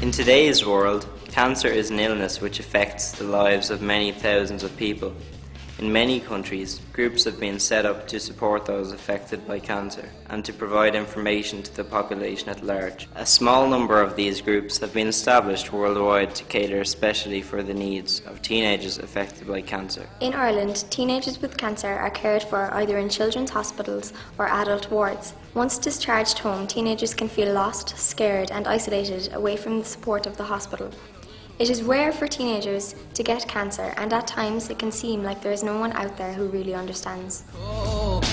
In today's world, cancer is an illness which affects the lives of many thousands of people. In many countries, groups have been set up to support those affected by cancer and to provide information to the population at large. A small number of these groups have been established worldwide to cater especially for the needs of teenagers affected by cancer. In Ireland, teenagers with cancer are cared for either in children's hospitals or adult wards. Once discharged home, teenagers can feel lost, scared and isolated away from the support of the hospital. It is rare for teenagers to get cancer, and at times it can seem like there is no one out there who really understands. Well,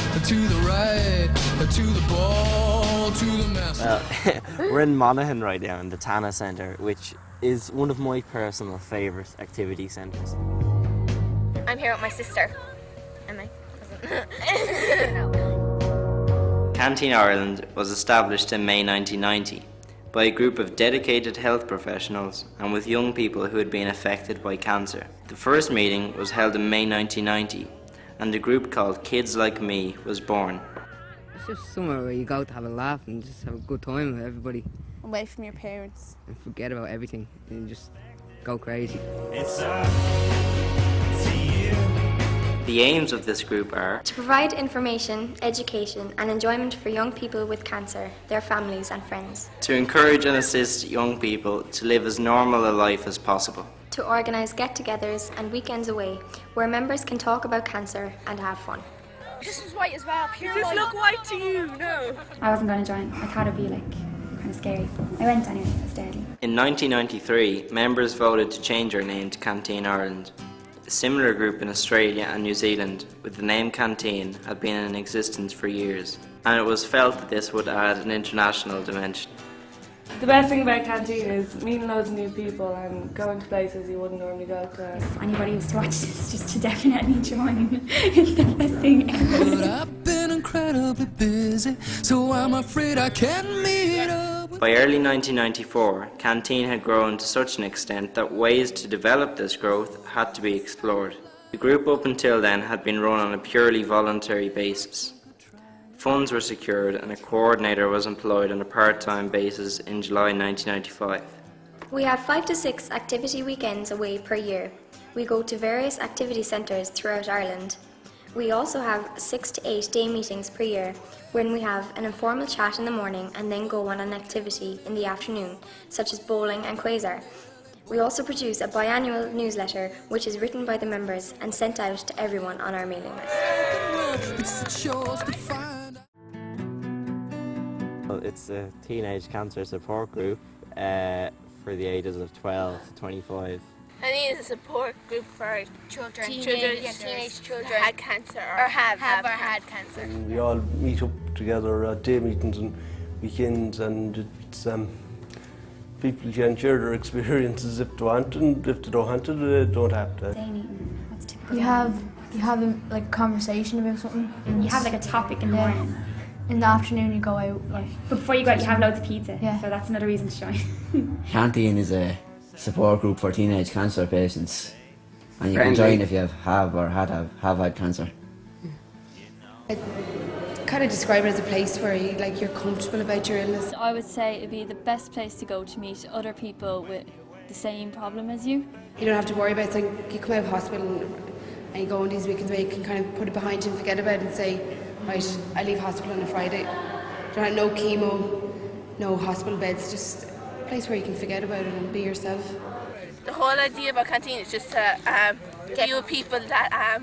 we're in Monaghan right now in the Tana Centre, which is one of my personal favourite activity centres. I'm here with my sister and my cousin. Canteen Ireland was established in May 1990. By a group of dedicated health professionals and with young people who had been affected by cancer. The first meeting was held in May 1990 and a group called Kids Like Me was born. It's just somewhere where you go to have a laugh and just have a good time with everybody. Away from your parents. And forget about everything and just go crazy. The aims of this group are to provide information, education and enjoyment for young people with cancer, their families and friends. To encourage and assist young people to live as normal a life as possible. To organise get-togethers and weekends away where members can talk about cancer and have fun. This is white as well. Does this look white to you? No. I wasn't going to join. I thought it'd be kind of scary, but I went anyway. I was deadly. In 1993, members voted to change their name to Canteen Ireland. A similar group in Australia and New Zealand with the name Canteen had been in existence for years, and it was felt that this would add an international dimension. The best thing about Canteen is meeting loads of new people and going to places you wouldn't normally go to. If anybody was to watch this, just to definitely join. It's the best thing ever. But I've been incredibly busy, so I'm afraid I can't meet up. By early 1994, Canteen had grown to such an extent that ways to develop this growth had to be explored. The group up until then had been run on a purely voluntary basis. Funds were secured and a coordinator was employed on a part-time basis in July 1995. We have 5 to 6 activity weekends away per year. We go to various activity centres throughout Ireland. We also have 6 to 8 day meetings per year when we have an informal chat in the morning and then go on an activity in the afternoon, such as bowling and quasar. We also produce a biannual newsletter which is written by the members and sent out to everyone on our mailing list. Well, it's a teenage cancer support group for the ages of 12 to 25. I think it's a support group for children. Teenage children had cancer or have had cancer. And we all meet up together at day meetings and weekends, and it's people can share their experiences if they want, and if they don't want to, they don't have to. Day meeting. What's typical? You have like a conversation about something. You have like a topic in the morning. In the afternoon you go out But before you go out you have loads of pizza. Yeah. So that's another reason to join. Canteen is a support group for teenage cancer patients, and you Friendly. can join if you have or have had cancer. I'd kind of describe it as a place where you're comfortable about your illness. I would say it'd be the best place to go to meet other people with the same problem as you. You don't have to worry about something. You come out of hospital and you go on these weekends where you can kind of put it behind you and forget about it and say, right, I leave hospital on a Friday. You don't have no chemo, no hospital beds, just a place where you can forget about it and be yourself. The whole idea about Canteen is just to get you with people that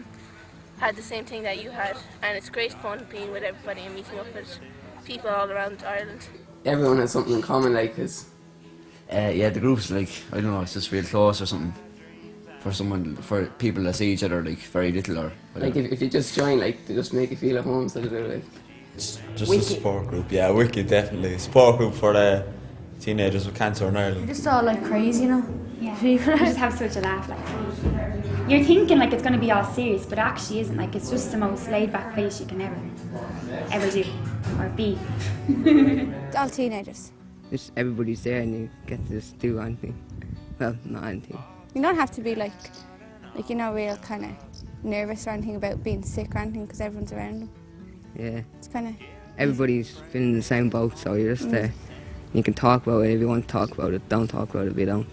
had the same thing that you had, and it's great fun being with everybody and meeting up with people all around Ireland. Everyone has something in common, cause Yeah, the group's I don't know, it's just real close or something. For people that see each other very little or whatever. if you just join, they just make you feel at home instead of It's just a support group, yeah, wicked definitely. Support group for the teenagers with cancer in Ireland. You're just all crazy, you know. Yeah. You just have such a laugh. You're thinking it's going to be all serious, but it actually isn't. It's just the most laid back place you can ever do or be. It's all teenagers. just everybody's there and you get to just do anything. Well, not anything. You don't have to be like you're not real kind of nervous or anything about being sick or anything because everyone's around them. Yeah. It's kind of... Everybody's been in the same boat, so you're just You can talk about it if you want to talk about it. Don't talk about it if you don't.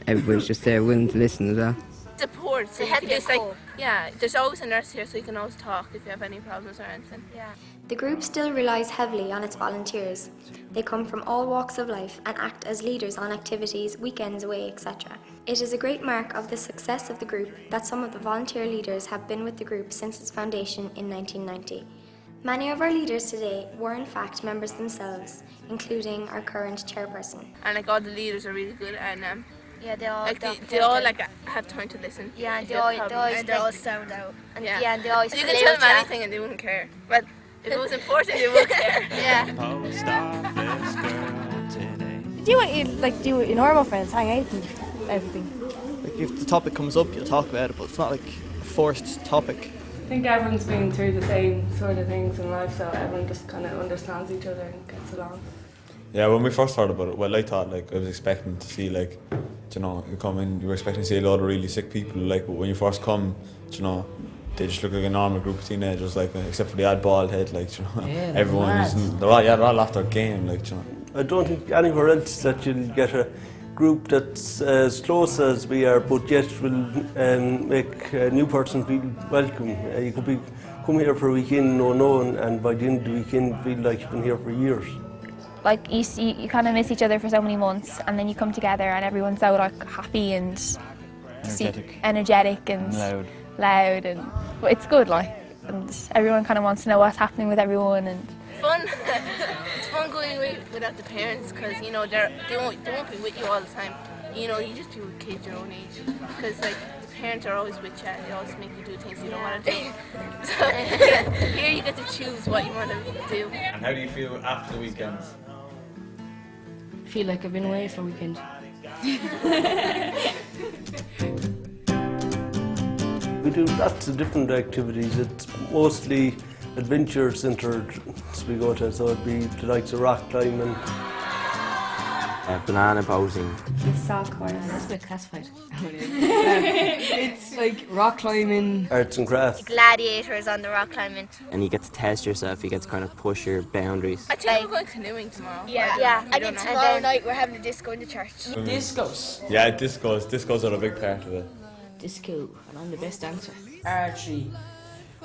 Everybody's just there willing to listen as well. Support, so you can just like, yeah, there's always a nurse here so you can always talk if you have any problems or anything. Yeah. The group still relies heavily on its volunteers. They come from all walks of life and act as leaders on activities, weekends away, etc. It is a great mark of the success of the group that some of the volunteer leaders have been with the group since its foundation in 1990. Many of our leaders today were in fact members themselves, including our current chairperson. And like all the leaders are really good and yeah, they all they all like have time to listen. Yeah, and they always sound out. And yeah, and they always you can tell them anything and they wouldn't care. But if it was important, they would care. Yeah. Do what you do with your normal friends, hang out and everything. Like if the topic comes up, you'll talk about it, but it's not like a forced topic. I think everyone's been through the same sort of things in life, so everyone just kind of understands each other and gets along. Yeah, when we first heard about it, well, I thought like I was expecting to see like, you know, you come in, you were expecting to see a lot of really sick people. Like, but when you first come, you know, they just look like a normal group of teenagers, like except for the odd bald head, like, you know, yeah, everyone was, they're all after a game, like, you know. I don't think anywhere else that you'll get a group that's as close as we are, but yet will make a new person feel welcome. You could come here for a weekend unknown, and by the end of the weekend feel like you've been here for years. Like you kind of miss each other for so many months, and then you come together and everyone's so like happy and energetic and loud, and but it's good, like, and everyone kind of wants to know what's happening with everyone. And fun. It's fun going away without the parents, because you know they won't be with you all the time. You know, you just be with kids your own age, because like the parents are always with you and they always make you do things you don't want to do. So here you get to choose what you want to do. And how do you feel after the weekends? I feel like I've been away for a weekend. We do lots of different activities. It's mostly adventure centred we go to, so it'd be the likes of rock climbing. Banana boating. Sock horse. That's a bit classified. It's like rock climbing. Arts and crafts. Gladiators on the rock climbing. And you get to test yourself, you get to kind of push your boundaries. I think we're going canoeing tomorrow. Yeah. And then tomorrow night we're having a disco in the church. Discos. Yeah, discos are a big part of it. Disco, and I'm the best dancer. Archery.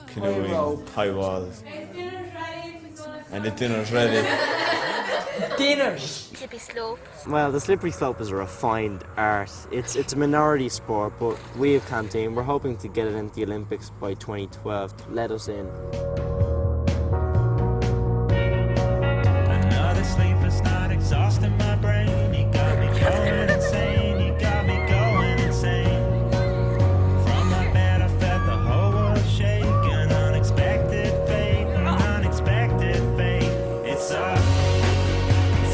Canoeing, high walls. And the dinner's ready. Dinners. Slippery slope. Well, the slippery slope is a refined art. It's a minority sport, but we have Canteen. We're hoping to get it into the Olympics by 2012. Let us in. Another sleepless night exhausting my brain. You got me going insane. You got me going insane. From my bed I felt the whole world shake. An unexpected fate. It's up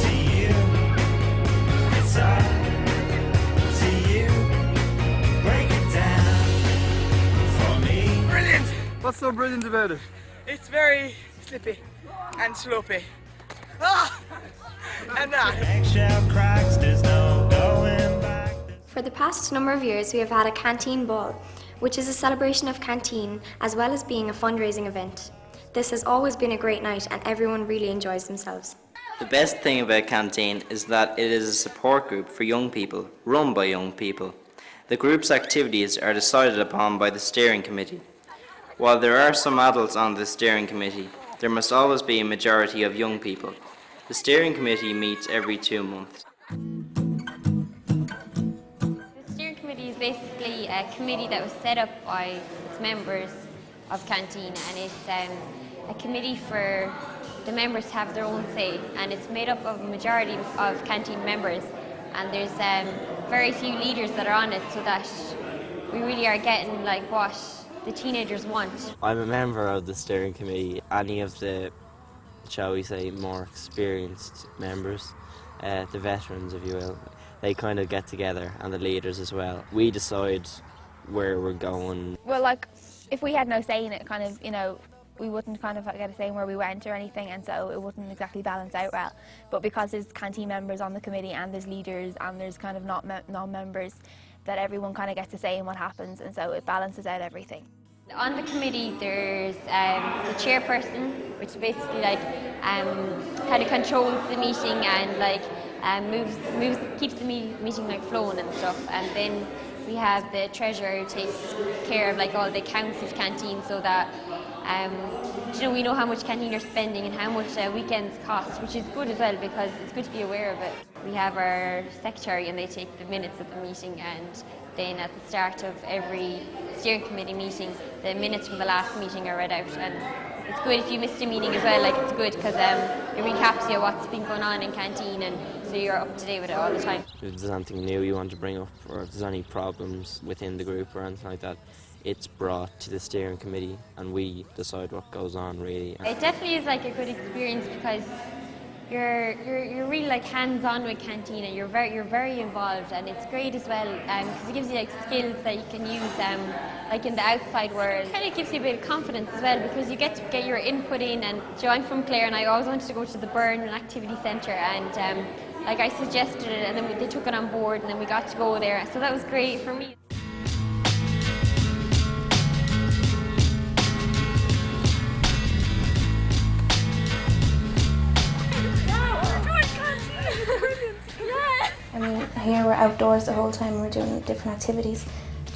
to you. It's up to you. Break it down for me. Brilliant! What's so brilliant about it? It's very slippy and sloppy. Ah! And that. Eggshell cracks, there's no going back. For the past number of years, we have had a Canteen Bowl, which is a celebration of Canteen as well as being a fundraising event. This has always been a great night and everyone really enjoys themselves. The best thing about Canteen is that it is a support group for young people, run by young people. The group's activities are decided upon by the steering committee. While there are some adults on the steering committee, there must always be a majority of young people. The steering committee meets every 2 months. The steering committee is basically a committee that was set up by its members of Canteen, and it's a committee for the members to have their own say, and it's made up of a majority of Canteen members, and there's very few leaders that are on it, so that we really are getting like what the teenagers want. I'm a member of the steering committee. Any of the, shall we say, more experienced members, the veterans if you will, they kind of get together, and the leaders as well. We decide where we're going. well, like if we had no say in it, kind of, you know, we wouldn't kind of get a say in where we went or anything, and so it wouldn't exactly balance out well. But because there's Canteen members on the committee and there's leaders and there's kind of non-members, that everyone kind of gets a say in what happens, and so it balances out everything. On the committee, there's the chairperson, which basically like kind of controls the meeting and like keeps the meeting like flowing and stuff. And then we have the treasurer who takes care of like all the accounts of Canteen, so that we know how much Canteen are spending and how much weekends cost, which is good as well because it's good to be aware of it. We have our secretary and they take the minutes of the meeting, and then at the start of every steering committee meeting, the minutes from the last meeting are read out. And it's good if you missed a meeting as well, like it's good because it recaps you what's been going on in Canteen, and so you're up to date with it all the time. If there's anything new you want to bring up, or if there's any problems within the group or anything like that, it's brought to the steering committee and we decide what goes on really. It definitely is like a good experience because you're really like hands-on with Canteen and you're very involved, and it's great as well because it gives you like skills that you can use like in the outside world. It kind of gives you a bit of confidence as well because you get to get your input in. And I'm from Clare and I always wanted to go to the Burn Activity Centre, and like I suggested it and then they took it on board and then we got to go there, so that was great for me. I mean, here we're outdoors the whole time, we're doing different activities.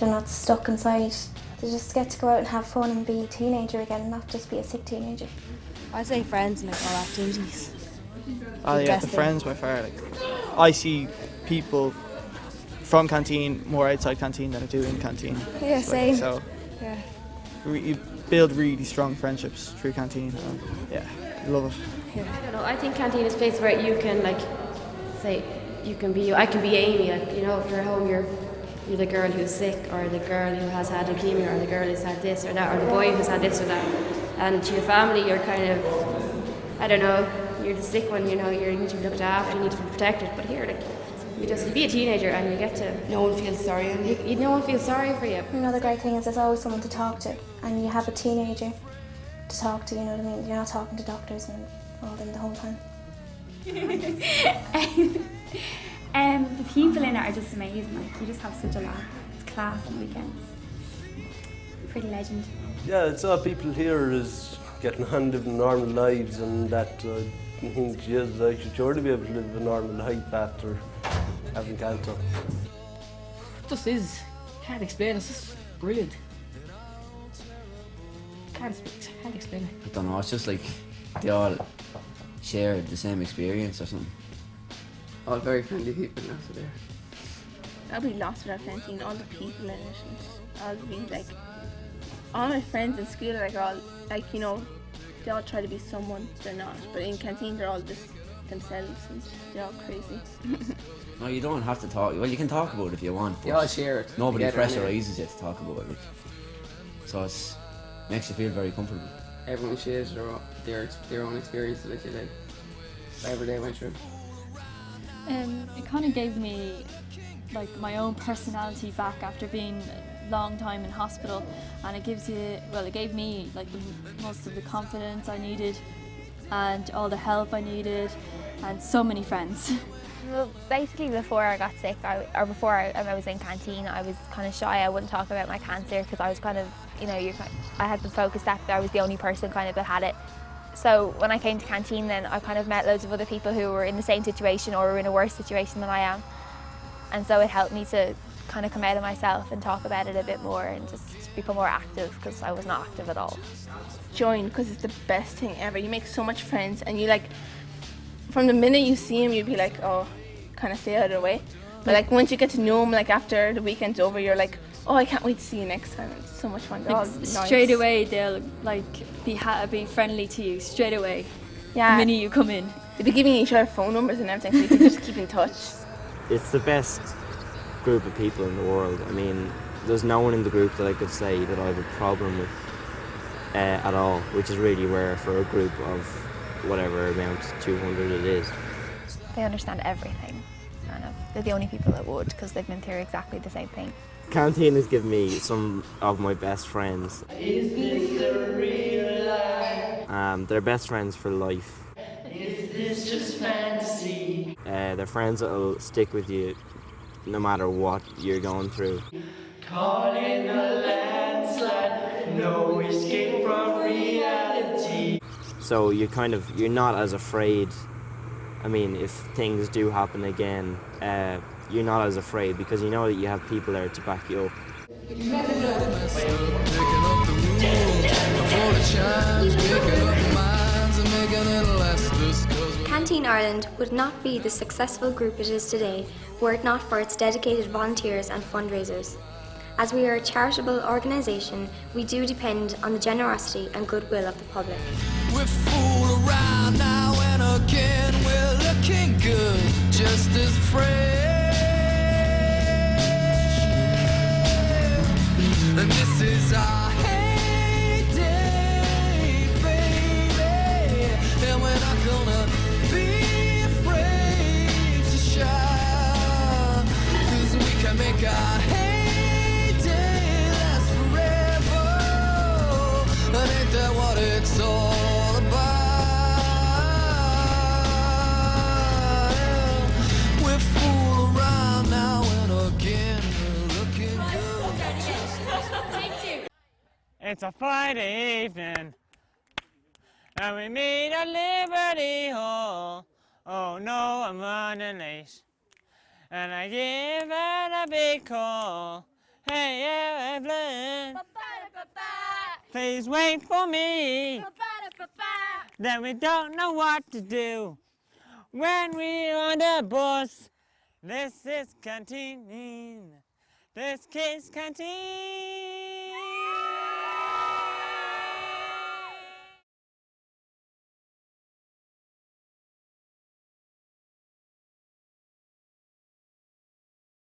They're not stuck inside. They just get to go out and have fun and be a teenager again, not just be a sick teenager. I'd say friends and like all activities. Oh yeah, the friends by far. Like, I see people from Canteen more outside Canteen than I do in Canteen. Yeah, same. So yeah, you build really strong friendships through Canteen. Yeah, love it. Yeah. I don't know. I think Canteen is a place where you can like say you can be. I can be Amy. Like, if you're at home, you're the girl who's sick, or the girl who has had leukemia, or the girl who's had this or that, or the boy who's had this or that. And to your family, you're kind of, I don't know, you're the sick one. You need to be looked after, you need to be protected. But here, like, you be a teenager and you get to. No one feels sorry on you. No one feels sorry for you. Another great thing is there's always someone to talk to, and you have a teenager to talk to. You know what I mean? You're not talking to doctors and all them the whole time. The people in it are just amazing. Like, you just have such a laugh. It's class on weekends. Pretty legend. Yeah, it's all people here is getting on living normal lives, and that I think, yes, I should surely be able to live a normal life after having cancer. It just is. Can't explain it. It's just brilliant. Can't explain it. I don't know, it's just like they all share the same experience or something. All very friendly people now, so there. I'll be lost without Canteen. All the people in it, and I'll be like, all my friends in school are all like, they all try to be someone they're not. But in Canteen, they're all just themselves, and they're all crazy. No, you don't have to talk. Well, you can talk about it if you want. They all share it. Nobody together, pressurises you to talk about it. Like. So it makes you feel very comfortable. Everyone shares their own experiences with you, like whatever they went through. It kind of gave me like my own personality back after being a long time in hospital, and it gave me like most of the confidence I needed and all the help I needed and so many friends. Well, basically before I got sick, before I was in Canteen, I was kind of shy. I wouldn't talk about my cancer because I was kind of, I had been focused that I was the only person kind of that had it. So when I came to Canteen, then I kind of met loads of other people who were in the same situation or were in a worse situation than I am. And so it helped me to kind of come out of myself and talk about it a bit more and just become more active, because I was not active at all. Join, because it's the best thing ever. You make so much friends, and you from the minute you see them, you'd be like, oh, kind of stay out of the way. But like once you get to know them, like after the weekend's over, you're like, oh, I can't wait to see you next time. It's so much fun. They're all nice. Straight away, they'll be friendly to you straight away. Yeah. The minute you come in, they'll be giving each other phone numbers and everything, so you can just keep in touch. It's the best group of people in the world. I mean, there's no one in the group that I could say that I have a problem with at all, which is really rare for a group of whatever amount, 200 it is. They understand everything, kind of. They're the only people that would, because they've been through exactly the same thing. Canteen has given me some of my best friends. Is this the real life? They're best friends for life. Is this just fantasy? They're friends that will stick with you no matter what you're going through. Caught in a landslide. no escape from reality. So you're not as afraid. I mean, if things do happen again, you're not as afraid because you know that you have people there to back you up. Canteen Ireland would not be the successful group it is today were it not for its dedicated volunteers and fundraisers. As we are a charitable organisation, we do depend on the generosity and goodwill of the public. We fool around now and again, we're looking good, just as fresh. And this is our heyday, baby, and we're not gonna be afraid to shine, 'cause we can make our heyday last forever. And ain't that what it's all about? We fool around now and again, we're looking good. It's a Friday evening, and we meet at Liberty Hall. Oh no, I'm running late, and I give it a big call. Hey, Evelyn, please wait for me. Then we don't know what to do when we're on the bus. This is Canteen. This kid's Canteen.